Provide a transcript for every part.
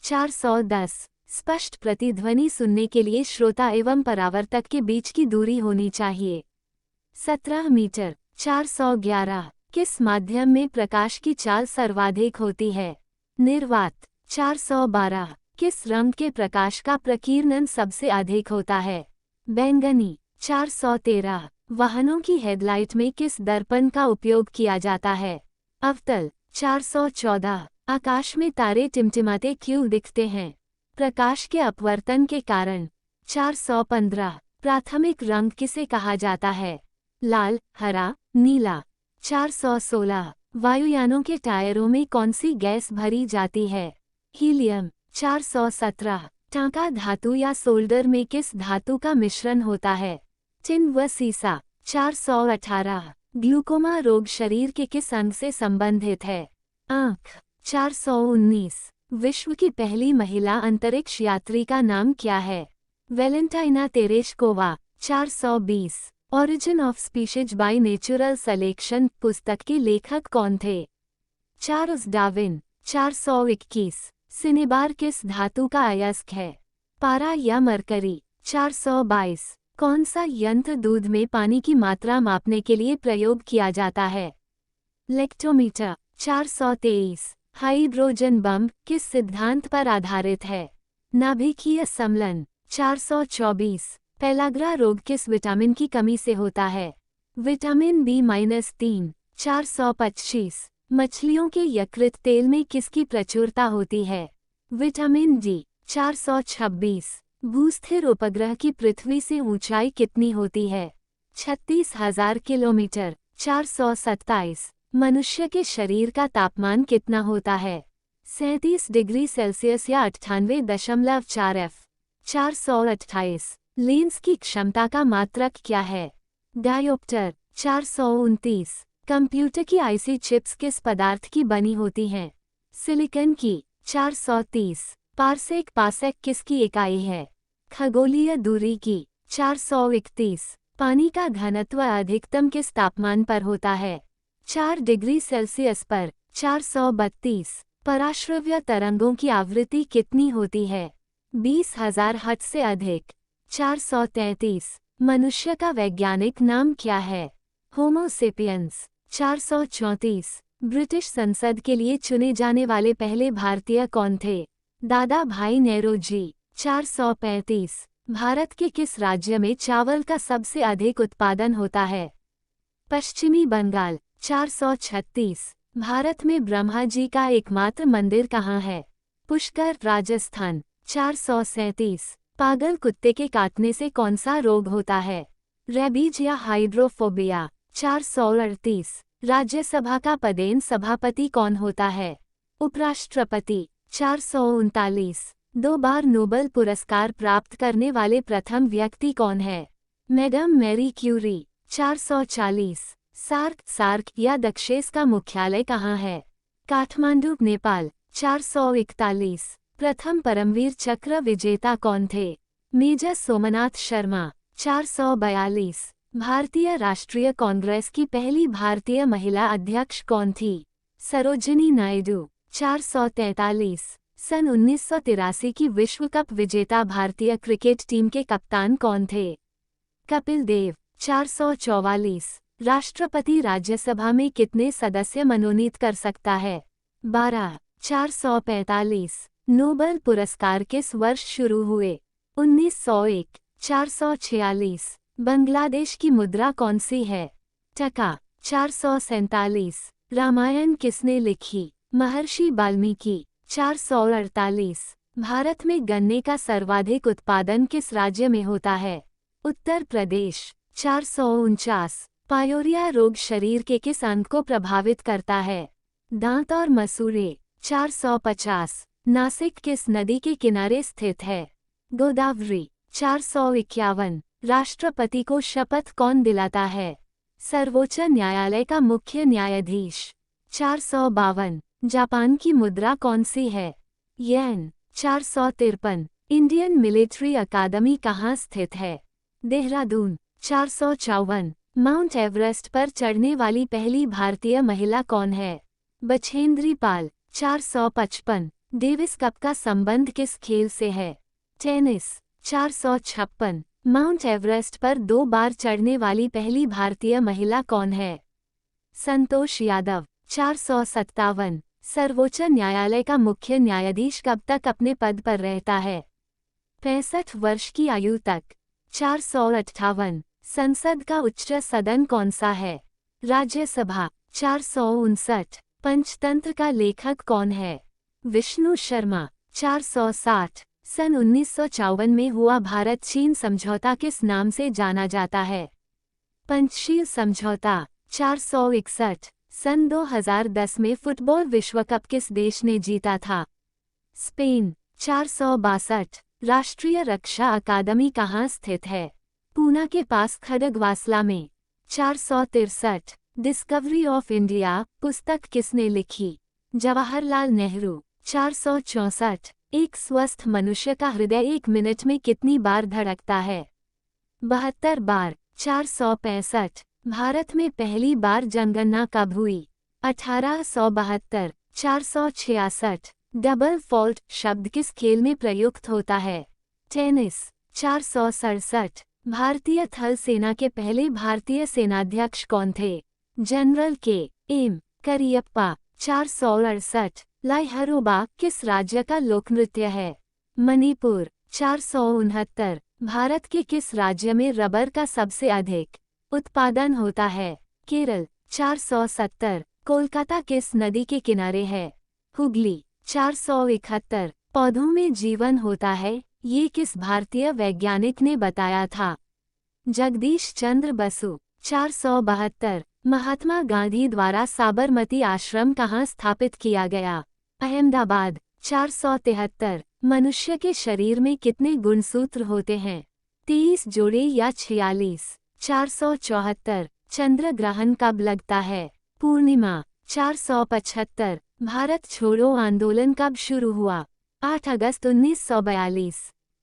410 स्पष्ट प्रतिध्वनि सुनने के लिए श्रोता एवं परावर्तक के बीच की दूरी होनी चाहिए। 17 मीटर। 411 किस माध्यम में प्रकाश की चाल सर्वाधिक होती है? निर्वात। 412 किस रंग के प्रकाश का प्रकीर्णन सबसे अधिक होता है? बैंगनी। 413 वाहनों की हेडलाइट में किस दर्पण का उपयोग किया जाता है? अवतल। 414 आकाश में तारे टिमटिमाते क्यों दिखते हैं? प्रकाश के अपवर्तन के कारण। 415 प्राथमिक रंग किसे कहा जाता है? लाल, हरा, नीला। 416 वायुयानों के टायरों में कौन सी गैस भरी जाती है? हीलियम। 417 टांका धातु या सोल्डर में किस धातु का मिश्रण होता है? टिन व सीसा। 418 ग्लूकोमा रोग शरीर के किस अंग से संबंधित है? आँख। 419 विश्व की पहली महिला अंतरिक्ष यात्री का नाम क्या है? Valentina Tereshkova. 420 origin of species by natural selection पुस्तक के लेखक कौन थे? Charles Darwin. 421 सिनेबार किस धातु का अयस्क है? पारा या मरकरी। 422 कौन सा यंत्र दूध में पानी की मात्रा मापने के लिए प्रयोग किया जाता है? लेक्टोमीटर। 423 हाइड्रोजन बम किस सिद्धांत पर आधारित है? नाभिकीय समलन। 424 पेलाग्रा रोग किस विटामिन की कमी से होता है? Vitamin B-3। 425 मछलियों के यकृत तेल में किसकी प्रचुरता होती है? Vitamin D। 426 भूस्थिर उपग्रह की पृथ्वी से ऊंचाई कितनी होती है? 36,000 किलोमीटर। 427 मनुष्य के शरीर का तापमान कितना होता है? 37 डिग्री सेल्सियस या 98.4 F। 428 लेंस की क्षमता का मात्रक क्या है? डायोप्टर। 429 कंप्यूटर की आईसी चिप्स किस पदार्थ की बनी होती हैं? सिलिकॉन की। 430 पारसेक पासेक किसकी इकाई है? खगोलीय दूरी की। 431 पानी का घनत्व अधिकतम किस तापमान पर होता है? 4 डिग्री सेल्सियस पर। 432 पराश्रव्य तरंगों की आवृत्ति कितनी होती है? 20,000 हर्ट्ज से अधिक। 433 मनुष्य का वैज्ञानिक नाम क्या है? होमो सेपियंस। 434 ब्रिटिश संसद के लिए चुने जाने वाले पहले भारतीय कौन थे? दादा भाई नेहरू। 435 भारत के किस राज्य में चावल का सबसे अधिक उत्पादन होता है? पश्चिमी बंगाल। 436 भारत में ब्रह्मा जी का एकमात्र मंदिर कहाँ है? पुष्कर, राजस्थान। 437 पागल कुत्ते के काटने से कौन सा रोग होता है? रेबीज या हाइड्रोफोबिया। 438 राज्यसभा का पदेन सभापति कौन होता है? उपराष्ट्रपति। 439 2 बार नोबेल पुरस्कार प्राप्त करने वाले प्रथम व्यक्ति कौन है? Madam Marie Curie. 440 सार्क या दक्षेस का मुख्यालय कहाँ है? काठमांडू, नेपाल। 441 प्रथम परमवीर चक्र विजेता कौन थे? मेजर सोमनाथ शर्मा। 442 भारतीय राष्ट्रीय कांग्रेस की पहली भारतीय महिला अध्यक्ष कौन थी? सरोजिनी नायडू। 443 सन 1983 की विश्व कप विजेता भारतीय क्रिकेट टीम के कप्तान कौन थे? कपिल देव। 444 राष्ट्रपति राज्यसभा में कितने सदस्य मनोनीत कर सकता है? 12। 445 नोबेल पुरस्कार किस वर्ष शुरू हुए? 1901। 446 बांग्लादेश की मुद्रा कौन सी है? टका। 447 रामायण किसने लिखी? महर्षि वाल्मीकि। 448 भारत में गन्ने का सर्वाधिक उत्पादन किस राज्य में होता है? उत्तर प्रदेश। 449 पायोरिया रोग शरीर के किस अंग को प्रभावित करता है? दांत और मसूड़े। 450 नासिक किस नदी के किनारे स्थित है? गोदावरी। 451 राष्ट्रपति को शपथ कौन दिलाता है? सर्वोच्च न्यायालय का मुख्य न्यायाधीश। 452 जापान की मुद्रा कौन सी है? येन। 453 इंडियन मिलिट्री अकादमी कहाँ स्थित है? देहरादून। 454 माउंट एवरेस्ट पर चढ़ने वाली पहली भारतीय महिला कौन है? बछेंद्री पाल। 455 डेविस कप का संबंध किस खेल से है? टेनिस। 456। माउंट एवरेस्ट पर 2 बार चढ़ने वाली पहली भारतीय महिला कौन है? संतोष यादव। 457। सर्वोच्च न्यायालय का मुख्य न्यायाधीश कब तक अपने पद पर रहता है? 65 वर्ष की आयु तक। 458। संसद का उच्च सदन कौन सा है? राज्यसभा। 459। पंचतंत्र का लेखक कौन है? विष्णु शर्मा। 460। सन 1954 में हुआ भारत चीन समझौता किस नाम से जाना जाता है? पंचशील समझौता। 461। सन 2010 में फुटबॉल विश्व कप किस देश ने जीता था? स्पेन। 462। राष्ट्रीय रक्षा अकादमी कहाँ स्थित है? पूना के पास खड़गवासला में। 463। डिस्कवरी ऑफ इंडिया पुस्तक किसने लिखी? जवाहरलाल नेहरू। 464। एक स्वस्थ मनुष्य का हृदय 1 मिनट में कितनी बार धड़कता है? 72 बार। 465। भारत में पहली बार जनगणना कब हुई? 1872। 466। डबल फॉल्ट शब्द किस खेल में प्रयुक्त होता है? टेनिस। 467। भारतीय थल सेना के पहले भारतीय सेनाध्यक्ष कौन थे? जनरल के एम करियप्पा। 468। लाइहरोबा किस राज्य का लोकनृत्य है? मणिपुर। 469। भारत के किस राज्य में रबर का सबसे अधिक उत्पादन होता है? केरल। 470। कोलकाता किस नदी के किनारे है? हुगली। 471। पौधों में जीवन होता है, ये किस भारतीय वैज्ञानिक ने बताया था? जगदीश चंद्र बसु। 472। महात्मा गांधी द्वारा साबरमती आश्रम कहाँ स्थापित किया गया? अहमदाबाद। 473। मनुष्य के शरीर में कितने गुणसूत्र होते हैं? 23 जोड़े या 46? 474। चंद्र ग्रहण कब लगता है? पूर्णिमा। 475। भारत छोड़ो आंदोलन कब शुरू हुआ? 8 अगस्त 1942।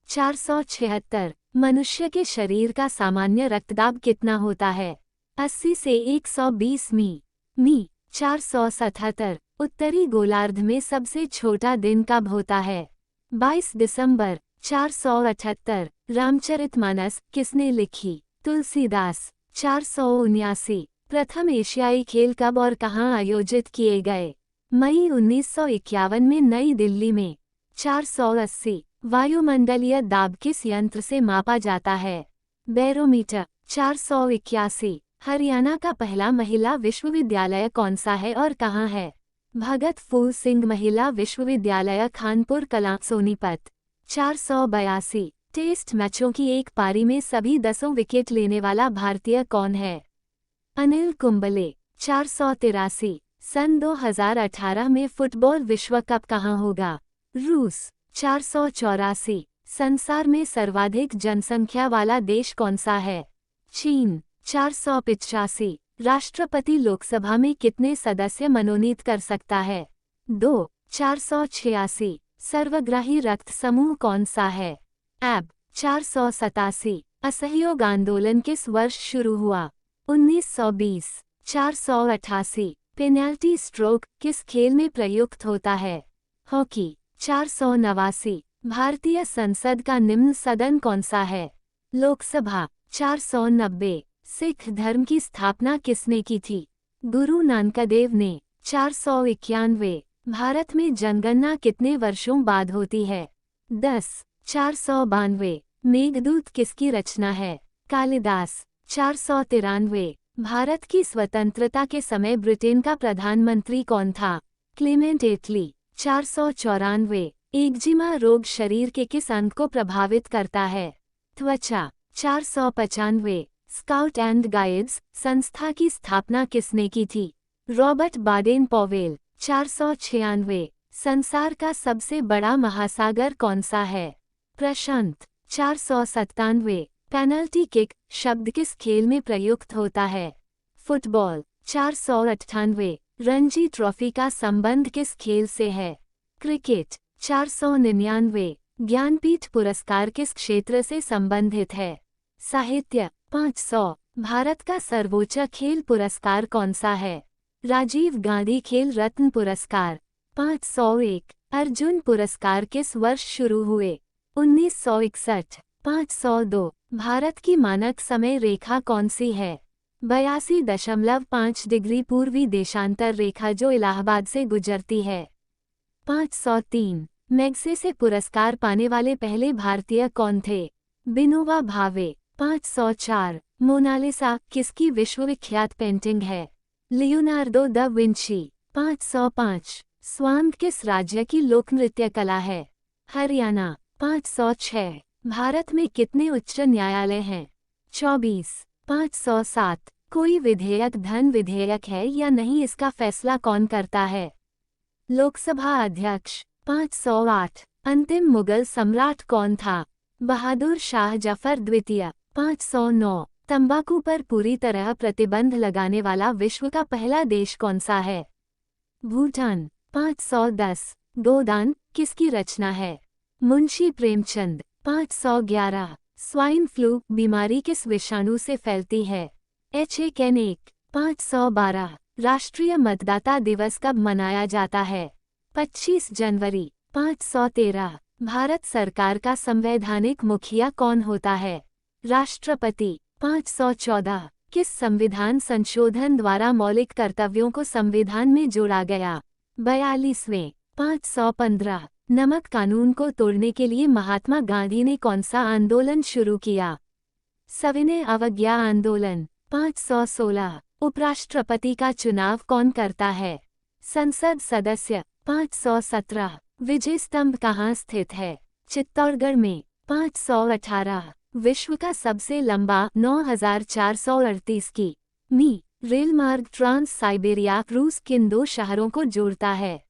476। मनुष्य के शरीर का सामान्य रक्तदाब कितना होता है? 80 से 120 मी। 477। उत्तरी गोलार्ध में सबसे छोटा दिन कब होता है? 22 दिसंबर। 478। रामचरितमानस किसने लिखी? तुलसीदास। 479। प्रथम एशियाई खेल कब और कहाँ आयोजित किए गए? मई 1951 में नई दिल्ली में। 480। वायुमंडलीय दाब किस यंत्र से मापा जाता है? बैरोमीटर। 481। हरियाणा का पहला महिला विश्वविद्यालय कौन सा है और कहाँ है? भगत फूल सिंह महिला विश्वविद्यालय खानपुर कलां सोनीपत। 482। टेस्ट मैचों की एक पारी में सभी 10 विकेट लेने वाला भारतीय कौन है? अनिल कुंबले। 483। सन 2018 में फुटबॉल विश्व कप कहाँ होगा? रूस। 484। संसार में सर्वाधिक जनसंख्या वाला देश कौन सा है? चीन। 485। राष्ट्रपति लोकसभा में कितने सदस्य मनोनीत कर सकता है? 2। 486। सर्वग्राही रक्त समूह कौन सा है? एब। 487। असहयोग आंदोलन किस वर्ष शुरू हुआ? 1920। 488। पेनल्टी स्ट्रोक किस खेल में प्रयुक्त होता है? हॉकी। 489। भारतीय संसद का निम्न सदन कौन सा है? लोकसभा। 490। सिख धर्म की स्थापना किसने की थी? गुरु नानकदेव ने। 491। भारत में जनगणना कितने वर्षों बाद होती है? 10। 492। मेघदूत किसकी रचना है? कालिदास। 493। भारत की स्वतंत्रता के समय ब्रिटेन का प्रधानमंत्री कौन था? क्लेमेंट एटली। 494। एक्जिमा रोग शरीर के किस अंग को प्रभावित करता है? त्वचा। 495। स्काउट एंड गाइड्स संस्था की स्थापना किसने की थी? Robert Baden Powell. 496। संसार का सबसे बड़ा महासागर कौन सा है? प्रशांत। 497। पेनल्टी किक शब्द किस खेल में प्रयुक्त होता है? फुटबॉल। 498। रणजी ट्रॉफी का संबंध किस खेल से है? क्रिकेट। 499। ज्ञानपीठ पुरस्कार किस क्षेत्र से संबंधित है? साहित्य। 500। भारत का सर्वोच्च खेल पुरस्कार कौन सा है? राजीव गांधी खेल रत्न पुरस्कार। 501। अर्जुन पुरस्कार किस वर्ष शुरू हुए? 1961। 502। भारत की मानक समय रेखा कौन सी है? 82.5 डिग्री पूर्वी देशांतर रेखा जो इलाहाबाद से गुजरती है। 503। मैग्सेसे पुरस्कार पाने वाले पहले भारतीय कौन थे? विनोबा भावे। 504। मोनालिसा किसकी विश्वविख्यात पेंटिंग है? Leonardo da Vinci. 505। स्वांग किस राज्य की लोकनृत्य कला है? हरियाणा। 506। भारत में कितने उच्च न्यायालय हैं? 24। 507। कोई विधेयक धन विधेयक है या नहीं, इसका फैसला कौन करता है? लोकसभा अध्यक्ष। 508। अंतिम मुगल सम्राट कौन था? बहादुर शाह जफर द्वितीय। 509। तंबाकू पर पूरी तरह प्रतिबंध लगाने वाला विश्व का पहला देश कौन सा है? भूटान। 510। गोदान किसकी रचना है? मुंशी प्रेमचंद। 511। स्वाइन फ्लू बीमारी किस विषाणु से फैलती है? H1N1। 512। राष्ट्रीय मतदाता दिवस कब मनाया जाता है? 25 जनवरी। 513। भारत सरकार का संवैधानिक मुखिया कौन होता है? राष्ट्रपति। 514। किस संविधान संशोधन द्वारा मौलिक कर्तव्यों को संविधान में जोड़ा गया? 42वें। 515। नमक कानून को तोड़ने के लिए महात्मा गांधी ने कौन सा आंदोलन शुरू किया? सविनय अवज्ञा आंदोलन। 516। उपराष्ट्रपति का चुनाव कौन करता है? संसद सदस्य। 517। विजय स्तंभ कहाँ स्थित है? चित्तौड़गढ़ में। 518। विश्व का सबसे लंबा 9438 की रेल मार्ग ट्रांस साइबेरिया रूस किन दो शहरों को जोड़ता है?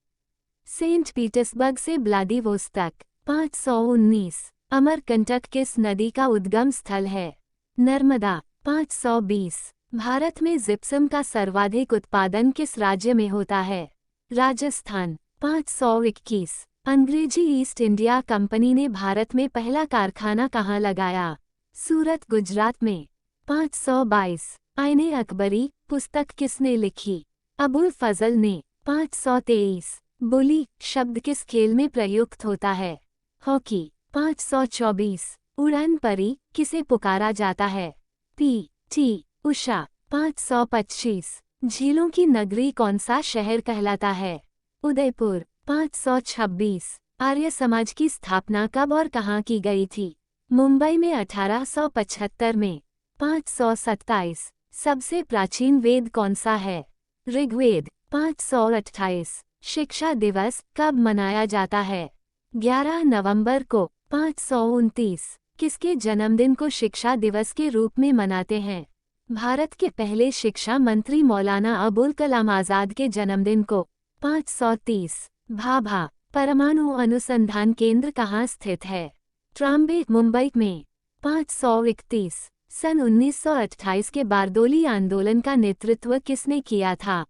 सेंट पीटर्सबर्ग से व्लादिवोस्तक। 519। अमरकंटक किस नदी का उद्गम स्थल है? नर्मदा। 520। भारत में जिप्सम का सर्वाधिक उत्पादन किस राज्य में होता है? राजस्थान। 521। अंग्रेजी ईस्ट इंडिया कंपनी ने भारत में पहला कारखाना कहाँ लगाया? सूरत गुजरात में। 522। आईने अकबरी पुस्तक किसने लिखी? अबुल फजल ने। 523। बुली शब्द किस खेल में प्रयुक्त होता है? हॉकी। 524। उड़ान परी किसे पुकारा जाता है? P.T. उषा। 525। झीलों की नगरी कौन सा शहर कहलाता है? उदयपुर। 526। आर्य समाज की स्थापना कब और कहाँ की गई थी? मुंबई में 1875 में। 527। सबसे प्राचीन वेद कौन सा है? ऋग्वेद। 528। शिक्षा दिवस कब मनाया जाता है? 11 नवंबर को। 529। किसके जन्मदिन को शिक्षा दिवस के रूप में मनाते हैं? भारत के पहले शिक्षा मंत्री मौलाना अबुल कलाम आजाद के जन्मदिन को। 530। भाभा परमाणु अनुसंधान केंद्र कहाँ स्थित है? ट्राम्बे मुंबई में। 531। सन 1928 के बारदोली आंदोलन का नेतृत्व किसने किया था?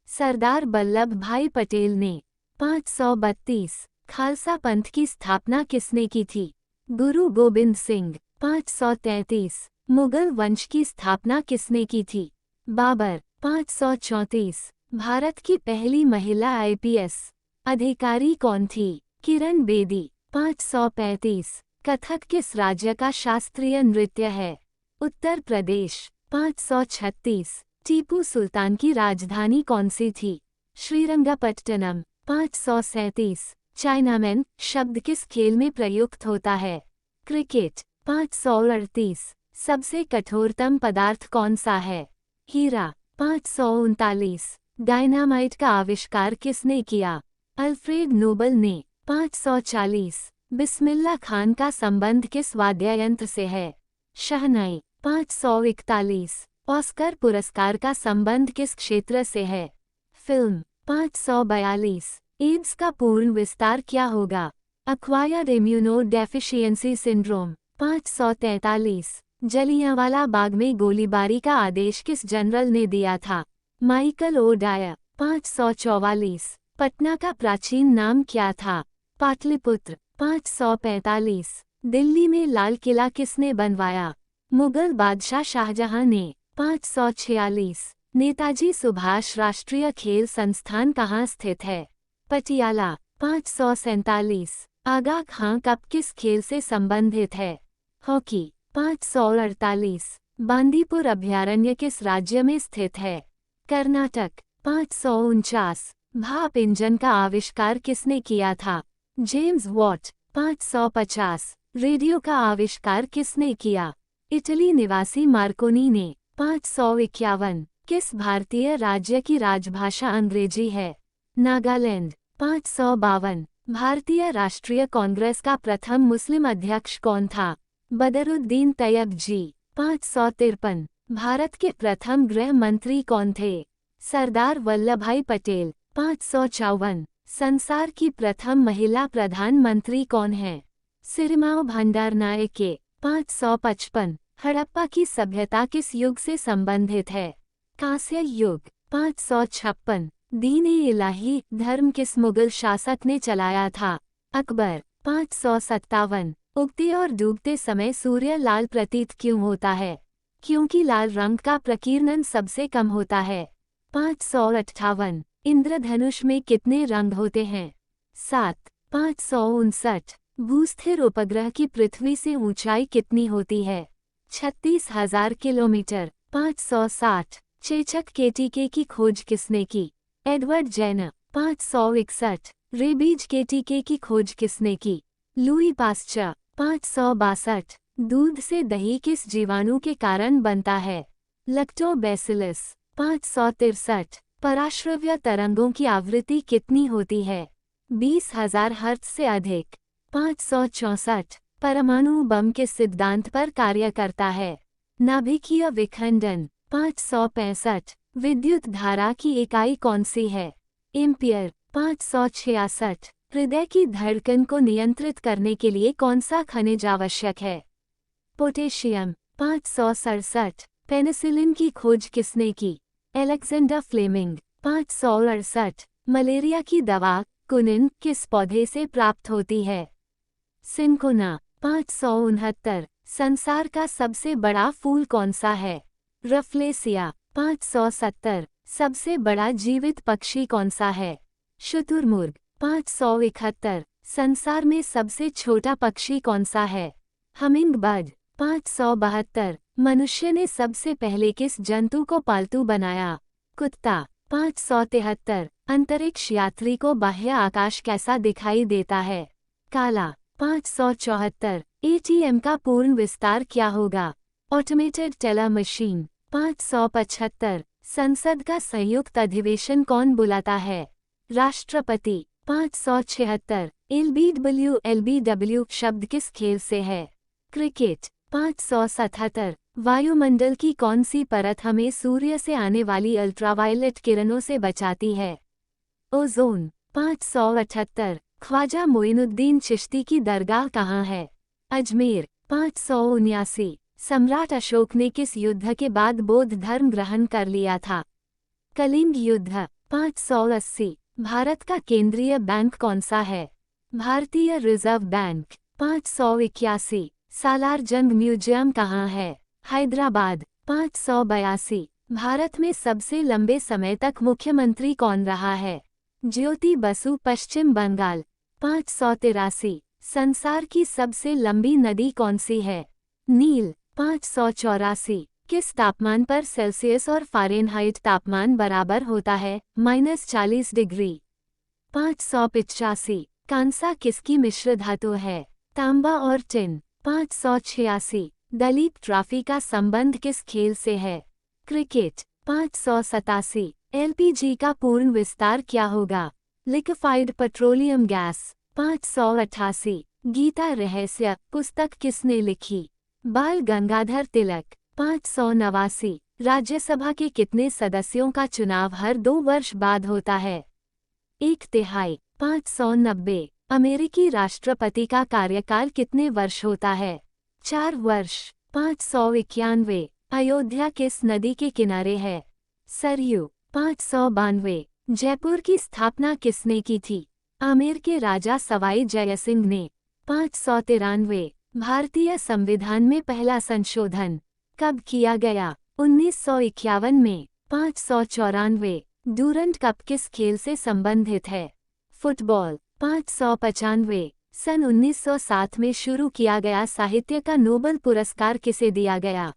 सरदार वल्लभ भाई पटेल ने। 532। खालसा पंथ की स्थापना किसने की थी? गुरु गोबिंद सिंह। 533। मुगल वंश की स्थापना किसने की थी? बाबर। 534। भारत की पहली महिला IPS अधिकारी कौन थी? किरण बेदी। 535। कथक किस राज्य का शास्त्रीय नृत्य है? उत्तर प्रदेश। 536। टीपू सुल्तान की राजधानी कौन सी थी? श्रीरंगपट्टनम। 537। चाइनामैन शब्द किस खेल में प्रयुक्त होता है? क्रिकेट। 538। सबसे कठोरतम पदार्थ कौन सा है? हीरा। 539। डायनामाइट का आविष्कार किसने किया? अल्फ्रेड नोबल ने। 540। बिस्मिल्लाह खान का संबंध किस वाद्ययंत्र से है? शहनाई। 541। ऑस्कर पुरस्कार का संबंध किस क्षेत्र से है? फिल्म। 542। एड्स का पूर्ण विस्तार क्या होगा? Acquired immunodeficiency syndrome. 543। Jallianwala Bagh में गोलीबारी का आदेश किस जनरल ने दिया था? Michael O Dyer. 544। पटना का प्राचीन नाम क्या था? पाटलिपुत्र। 545। दिल्ली में लाल किला किसने बनवाया? मुगल बादशाह शाहजहां ने। 546। नेताजी सुभाष राष्ट्रीय खेल संस्थान कहाँ स्थित है? पटियाला। 547। आगा खां कप किस खेल से संबंधित है? हॉकी। 548। बांदीपुर अभयारण्य किस राज्य में स्थित है? कर्नाटक। 549। भाप इंजन का आविष्कार किसने किया था? James Watt. 550। रेडियो का आविष्कार किसने किया? इटली निवासी मार्कोनी ने। 551। किस भारतीय राज्य की राजभाषा अंग्रेजी है? नागालैंड। 552। भारतीय राष्ट्रीय कांग्रेस का प्रथम मुस्लिम अध्यक्ष कौन था? बदरुद्दीन तैयब जी। 553। भारत के प्रथम गृह मंत्री कौन थे? सरदार वल्लभभाई पटेल। 554। संसार की प्रथम महिला प्रधानमंत्री कौन है? सिरिमाओ भंडारनायके। 555। हड़प्पा की सभ्यता किस युग से संबंधित है? कांस्य युग। 556। दीन-ए इलाही धर्म किस मुगल शासक ने चलाया था? अकबर। 557। उगते और डूबते समय सूर्य लाल प्रतीत क्यों होता है? क्योंकि लाल रंग का प्रकीर्णन सबसे कम होता है। 558। इंद्रधनुष में कितने रंग होते हैं? 7। 559। भूस्थिर उपग्रह की पृथ्वी से ऊंचाई कितनी होती है? 36,000 किलोमीटर। 560। चेचक के टीके की खोज किसने की? Edward Jenner. 561। रेबीज के टीके की खोज किसने की? Louis Pasteur. 562। दूध से दही किस जीवाणु के कारण बनता है? लैक्टोबैसिलस। 563। पराश्रव्य तरंगों की आवृत्ति कितनी होती है? 20,000 हर्ट्ज से अधिक। 564। परमाणु बम के सिद्धांत पर कार्य करता है? नाभिकीय विखंडन। 565। विद्युत धारा की इकाई कौन सी है? एम्पियर। 566। हृदय की धड़कन को नियंत्रित करने के लिए कौन सा खनिज आवश्यक है? पोटेशियम। 567। पेनिसिलिन की खोज किसने की? Alexander Fleming. 568। मलेरिया की दवा कुनिन किस पौधे से प्राप्त होती है? सिंकोना। 569। संसार का सबसे बड़ा फूल कौन सा है? रफलेसिया। 570। सबसे बड़ा जीवित पक्षी कौन सा है? शुतुरमुर्ग। 571। संसार में सबसे छोटा पक्षी कौन सा है? Humming bird. 572। मनुष्य ने सबसे पहले किस जंतु को पालतू बनाया? कुत्ता। 573। अंतरिक्ष यात्री को बाह्य आकाश कैसा दिखाई देता है? काला। 574। एटीएम का पूर्ण विस्तार क्या होगा? Automated teller machine. 575। संसद का संयुक्त अधिवेशन कौन बुलाता है? राष्ट्रपति। 576। एलबीडब्ल्यू शब्द किस खेल से है? क्रिकेट। 577। वायुमंडल की कौन सी परत हमें सूर्य से आने वाली अल्ट्रावायलेट किरणों से बचाती है? ओजोन। 578। ख्वाजा मोइनुद्दीन चिश्ती की दरगाह कहाँ है? अजमेर। 579। सम्राट अशोक ने किस युद्ध के बाद बौद्ध धर्म ग्रहण कर लिया था? कलिंग युद्ध। 580। भारत का केंद्रीय बैंक कौन सा है? भारतीय रिजर्व बैंक। 581। सालार जंग म्यूजियम कहाँ है? हैदराबाद। 582। भारत में सबसे लंबे समय तक मुख्यमंत्री कौन रहा है? ज्योति बसु पश्चिम बंगाल। 583। संसार की सबसे लंबी नदी कौन सी है? नील। 584। किस तापमान पर सेल्सियस और फ़ारेनहाइट तापमान बराबर होता है? -40 डिग्री। 585। कांसा किसकी मिश्र धातु है? तांबा और टिन। 586। दलीप ट्रॉफी का संबंध किस खेल से है? क्रिकेट। 587। एलपीजी का पूर्ण विस्तार क्या होगा? Liquefied petroleum gas. 588। गीता रहस्य पुस्तक किसने लिखी? बाल गंगाधर तिलक। 589। राज्यसभा के कितने सदस्यों का चुनाव हर 2 वर्ष बाद होता है? 1/3। 590। अमेरिकी राष्ट्रपति का कार्यकाल कितने वर्ष होता है? 4 वर्ष। 591। अयोध्या किस नदी के किनारे है? सरयू। 592। जयपुर की स्थापना किसने की थी? आमेर के राजा सवाई जयसिंह ने। 593। भारतीय संविधान में पहला संशोधन कब किया गया? 1951 में। 594। डूरंट कप किस खेल से संबंधित है? फुटबॉल। 595 सन 1907 में शुरू किया गया साहित्य का नोबेल पुरस्कार किसे दिया गया?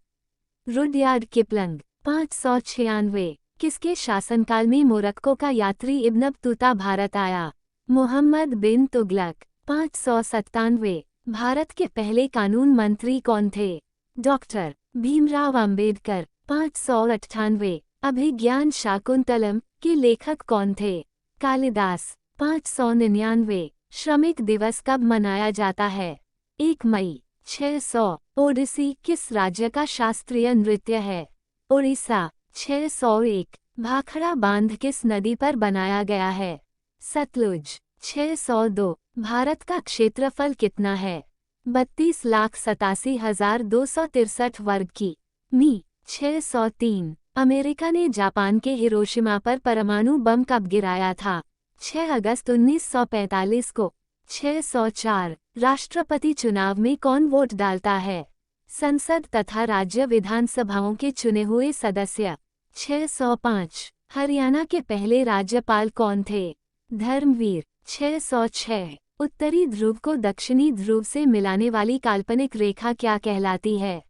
रुडयार्ड किपलंग। 596 किसके शासनकाल में मोरक्को का यात्री इब्न बतूता भारत आया? मोहम्मद बिन तुगलक। 597 भारत के पहले कानून मंत्री कौन थे? डॉक्टर भीमराव अंबेडकर। 598 अभिज्ञान शाकुंतलम के लेखक कौन थे? कालिदास। 599 श्रमिक दिवस कब मनाया जाता है? 1 मई। 600 ओडिसी किस राज्य का शास्त्रीय नृत्य है? उड़ीसा। 601 भाखड़ा बांध किस नदी पर बनाया गया है? सतलुज। 602 भारत का क्षेत्रफल कितना है? 32,87,263 वर्ग की मी। 603 अमेरिका ने जापान के हिरोशिमा पर परमाणु बम कब गिराया था? 6 अगस्त 1945 को। 604 राष्ट्रपति चुनाव में कौन वोट डालता है? संसद तथा राज्य विधानसभाओं के चुने हुए सदस्य। 605 हरियाणा के पहले राज्यपाल कौन थे? धर्मवीर। 606 उत्तरी ध्रुव को दक्षिणी ध्रुव से मिलाने वाली काल्पनिक रेखा क्या कहलाती है?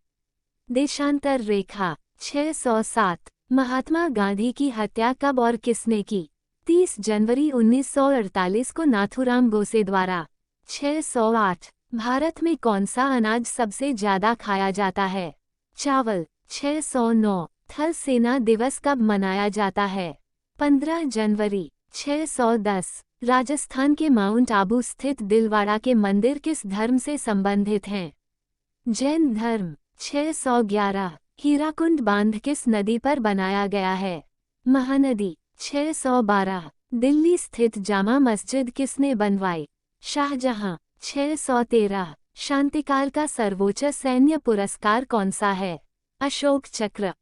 देशांतर रेखा। 607 महात्मा गांधी की हत्या कब और किसने की? 30 जनवरी 1948 को नाथूराम गोसे द्वारा। 608 भारत में कौन सा अनाज सबसे ज्यादा खाया जाता है? चावल। 609 थल सेना दिवस कब मनाया जाता है? 15 जनवरी। 610 राजस्थान के माउंट आबू स्थित दिलवाड़ा के मंदिर किस धर्म से संबंधित हैं? जैन धर्म। 611 हीराकुंड बांध किस नदी पर बनाया गया है? महानदी। 612 दिल्ली स्थित जामा मस्जिद किसने बनवाई? शाहजहां। 613 शांतिकाल का सर्वोच्च सैन्य पुरस्कार कौन सा है? अशोक चक्र।